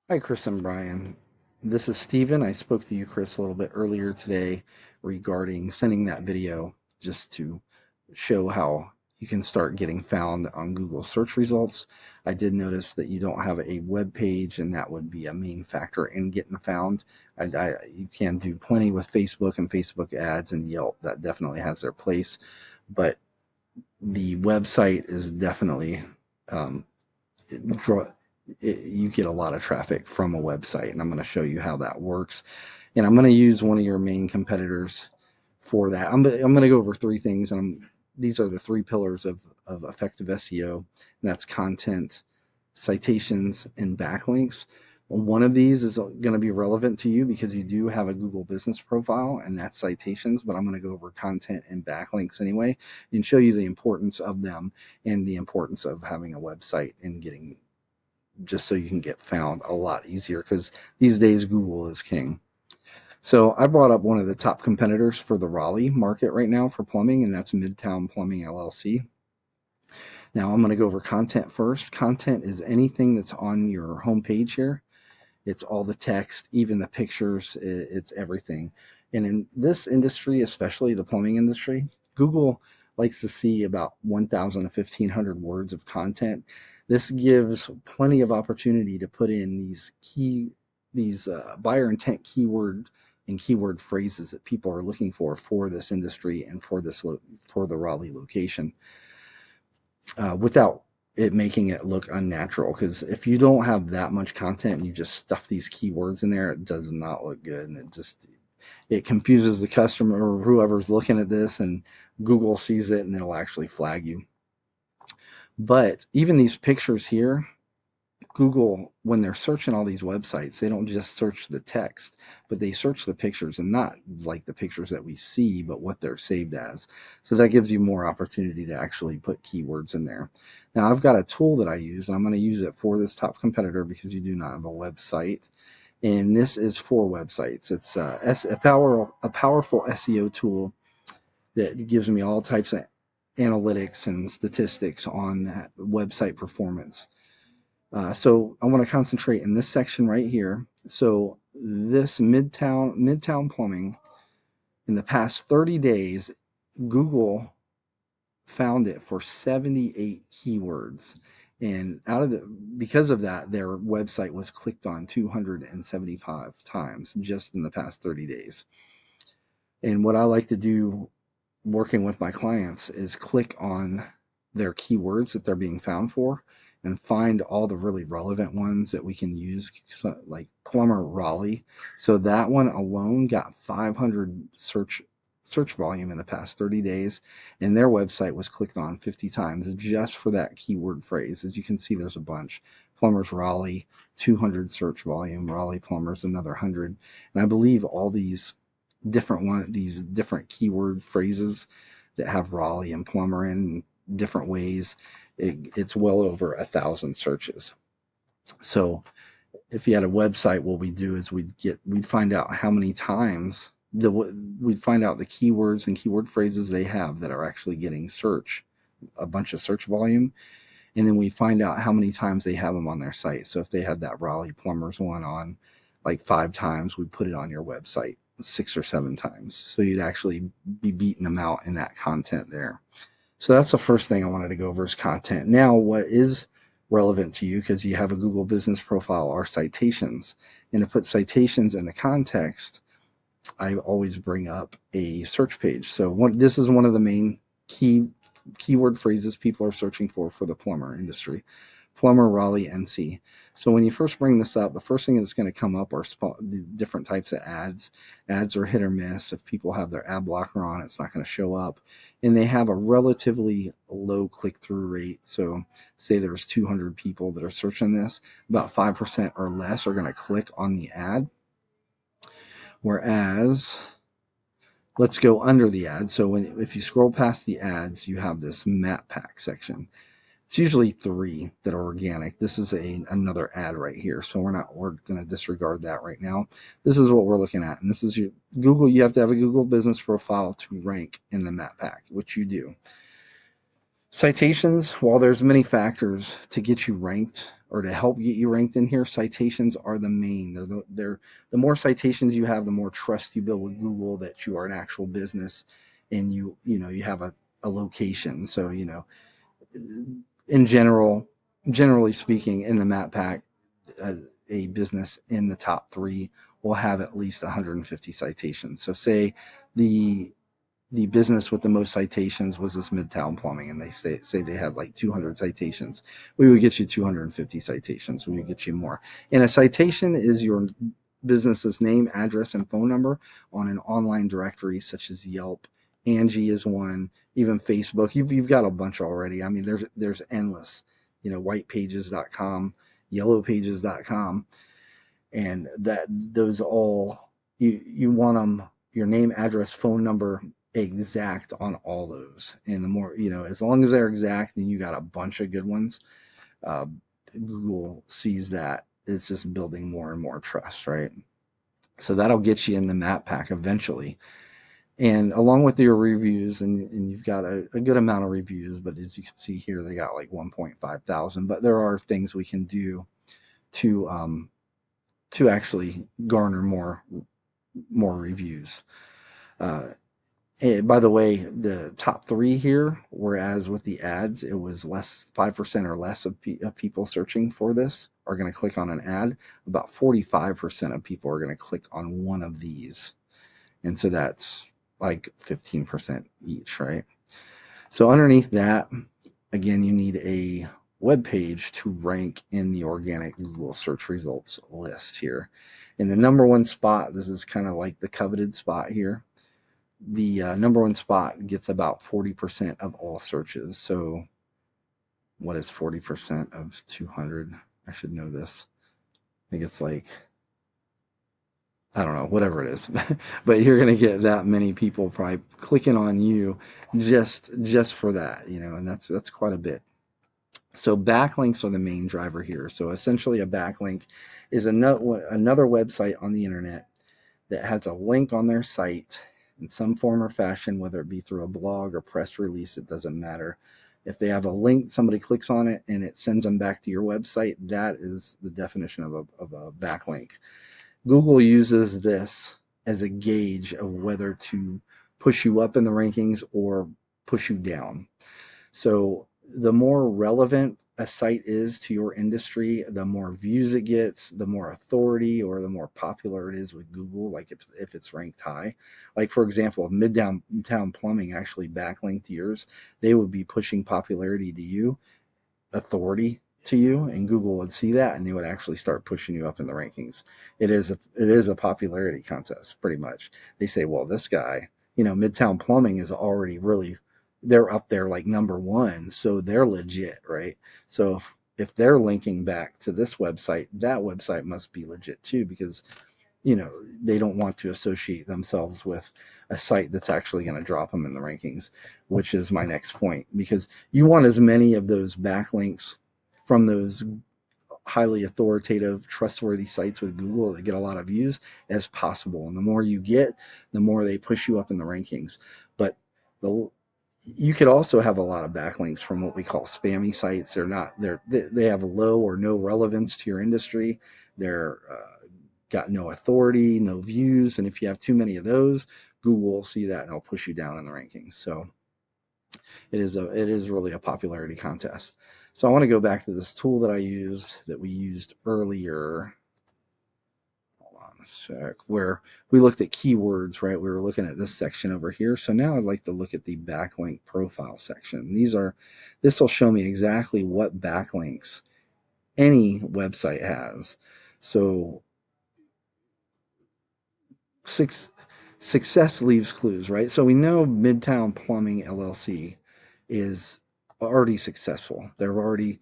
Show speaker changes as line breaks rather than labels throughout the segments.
Hi, Chris and Brian. This is Steven. I spoke to you, Chris, a little bit earlier today regarding sending that video just to show how you can start getting found on Google search results. I did notice that you don't have a web page, and that would be a main factor in getting found. You can do plenty with Facebook and Facebook ads and Yelp. That definitely has their place, but the website is definitely um, draw you get a lot of traffic from a website, and I'm going to show you how that works. And I'm going to use one of your main competitors for that. I'm going to go over three things, and these are the three pillars of effective SEO, and that's content, citations, and backlinks. One of these is going to be relevant to you because you do have a Google business profile, and that's citations, but I'm going to go over content and backlinks anyway and show you the importance of them and the importance of having a website and getting, just so you can get found a lot easier, because these days Google is king. So I brought up one of the top competitors for the Raleigh market right now for plumbing, and that's Midtown Plumbing LLC. Now I'm going to go over content first. Content is anything that's on your homepage here. It's all the text, even the pictures, it's everything. And in this industry, especially the plumbing industry, Google likes to see about 1,000 to 1,500 words of content. This gives plenty of opportunity to put in these buyer intent keyword and keyword phrases that people are looking for this industry and for the Raleigh location, without it making it look unnatural. Because if you don't have that much content and you just stuff these keywords in there, it does not look good, and it confuses the customer or whoever's looking at this, and Google sees it and it'll actually flag you. But even these pictures here, Google, when they're searching all these websites, they don't just search the text, but they search the pictures, and not like the pictures that we see, but what they're saved as. So that gives you more opportunity to actually put keywords in there. Now, I've got a tool that I use, and I'm going to use it for this top competitor because you do not have a website. And this is for websites. It's a powerful SEO tool that gives me all types of analytics and statistics on that website performance. So I want to concentrate in this section right here. So this Midtown Plumbing, in the past 30 days, Google found it for 78 keywords. And because of that, their website was clicked on 275 times just in the past 30 days. And what I like to do working with my clients is click on their keywords that they're being found for and find all the really relevant ones that we can use, like plumber Raleigh. So that one alone got 500 search volume in the past 30 days, and their website was clicked on 50 times just for that keyword phrase. As you can see, there's a bunch. Plumbers Raleigh, 200 search volume. Raleigh plumbers, another 100. And I believe all these different keyword phrases that have Raleigh and plumber in different ways, it's well over 1,000 searches. So if you had a website, what we do is we'd find out how many times we'd find out the keywords and keyword phrases they have that are actually getting a bunch of search volume, and then we find out how many times they have them on their site. So if they had that Raleigh plumbers one on like 5 times, we put it on your website 6 or 7 times. So you'd actually be beating them out in that content there. So that's the first thing I wanted to go over is content. Now, what is relevant to you, because you have a Google business profile, are citations. And to put citations in the context, I always bring up a search page. So this is one of the main keyword phrases people are searching for the plumber industry. Plumber Raleigh NC. So when you first bring this up, the first thing that's going to come up are different types of ads. Ads are hit or miss. If people have their ad blocker on, it's not going to show up. And they have a relatively low click-through rate. So say there's 200 people that are searching this, about 5% or less are going to click on the ad. Whereas, let's go under the ad. So if you scroll past the ads, you have this map pack section. It's usually 3 that are organic. This is another ad right here, so we're going to disregard that right now. This is what we're looking at, and this is your Google. You have to have a Google business profile to rank in the map pack, which you do. Citations, while there's many factors to get you ranked or to help get you ranked in here, citations are the main. They're the more citations you have, the more trust you build with Google that you are an actual business, and you have a location. So in generally speaking, in the map pack, a, a business in the top three will have at least 150 citations. So say the the business with the most citations was this Midtown Plumbing, and they say they had like 200 citations. We would get you 250 citations. We would get you more. And a citation is your business's name, address, and phone number on an online directory such as Yelp. Angie is one. Even Facebook. You've got a bunch already. I mean, there's endless. Whitepages.com, yellowpages.com, and that those all you want them, your name, address, phone number, exact on all those. And the more, as long as they're exact, then you got a bunch of good ones. uh, Google sees that it's just building more and more trust, right? So that'll get you in the map pack eventually, and along with your reviews, and you've got a good amount of reviews, but as you can see here, they got like 1.5 thousand. But there are things we can do to actually garner more reviews. Uh, by the way, the top three here, whereas with the ads, it was less 5% or less of people searching for this are going to click on an ad. About 45% of people are going to click on one of these. And so that's like 15% each, right? So underneath that, again, you need a web page to rank in the organic Google search results list here. In the number one spot, this is kind of like the coveted spot here. The number one spot gets about 40% of all searches. So what is 40% of 200? I should know this. I think it's like, I don't know, whatever it is. But you're going to get that many people probably clicking on you just for that, and that's quite a bit. So backlinks are the main driver here. So essentially a backlink is another website on the internet that has a link on their site in some form or fashion, whether it be through a blog or press release, it doesn't matter. If they have a link, somebody clicks on it and it sends them back to your website, that is the definition of a backlink. Google uses this as a gauge of whether to push you up in the rankings or push you down. So the more relevant a site is to your industry, the more views it gets, the more authority or the more popular it is with Google, like if it's ranked high. Like, for example, if Midtown Plumbing actually backlinked yours, they would be pushing popularity to you, authority to you, and Google would see that and they would actually start pushing you up in the rankings. It is a popularity contest, pretty much. They say, well, this guy, Midtown Plumbing is already really, they're up there like number one, so they're legit, right? So if they're linking back to this website, that website must be legit too, because they don't want to associate themselves with a site that's actually going to drop them in the rankings, which is my next point, because you want as many of those backlinks from those highly authoritative, trustworthy sites with Google that get a lot of views as possible. And the more you get, the more they push you up in the rankings. But the you could also have a lot of backlinks from what we call spammy sites. They have low or no relevance to your industry. They're got no authority, no views, and if you have too many of those, Google will see that and it'll push you down in the rankings. So it is really a popularity contest. So I want to go back to this tool that we used earlier. Hold on a sec. Where we looked at keywords, right? We were looking at this section over here. So now I'd like to look at the backlink profile section. This will show me exactly what backlinks any website has. So success leaves clues, right? So we know Midtown Plumbing LLC is already successful. They're running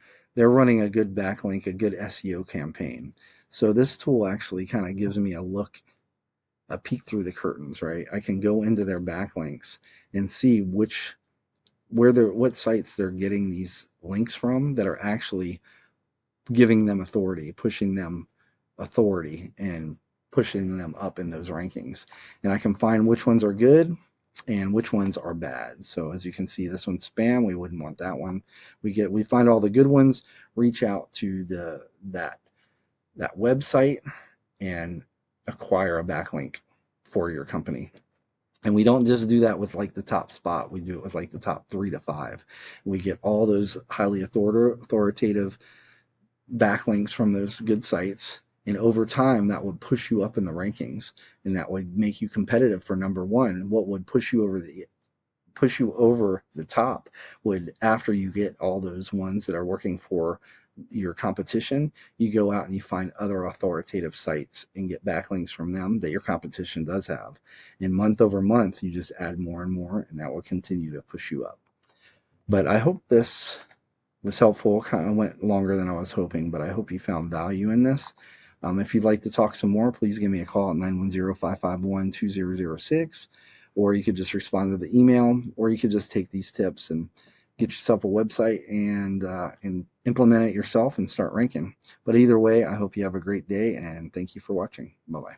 a good backlink, a good SEO campaign. So this tool actually kind of gives me a peek through the curtains, right? I can go into their backlinks and see what sites they're getting these links from that are actually giving them authority, pushing them authority, and pushing them up in those rankings. And I can find which ones are good and which ones are bad. So as you can see, this one's spam. We wouldn't want that one. We find all the good ones, reach out to that website and acquire a backlink for your company. And we don't just do that with like the top spot. We do it with like the top 3 to 5. We get all those highly authoritative backlinks from those good sites. And over time, that would push you up in the rankings, and that would make you competitive for number one. What would push you over the top would, after you get all those ones that are working for your competition, you go out and you find other authoritative sites and get backlinks from them that your competition does have. And month over month, you just add more and more, and that will continue to push you up. But I hope this was helpful. Kind of went longer than I was hoping, but I hope you found value in this. If you'd like to talk some more, please give me a call at 910-551-2006, or you could just respond to the email, or you could just take these tips and get yourself a website and implement it yourself and start ranking. But either way, I hope you have a great day, and thank you for watching. Bye-bye.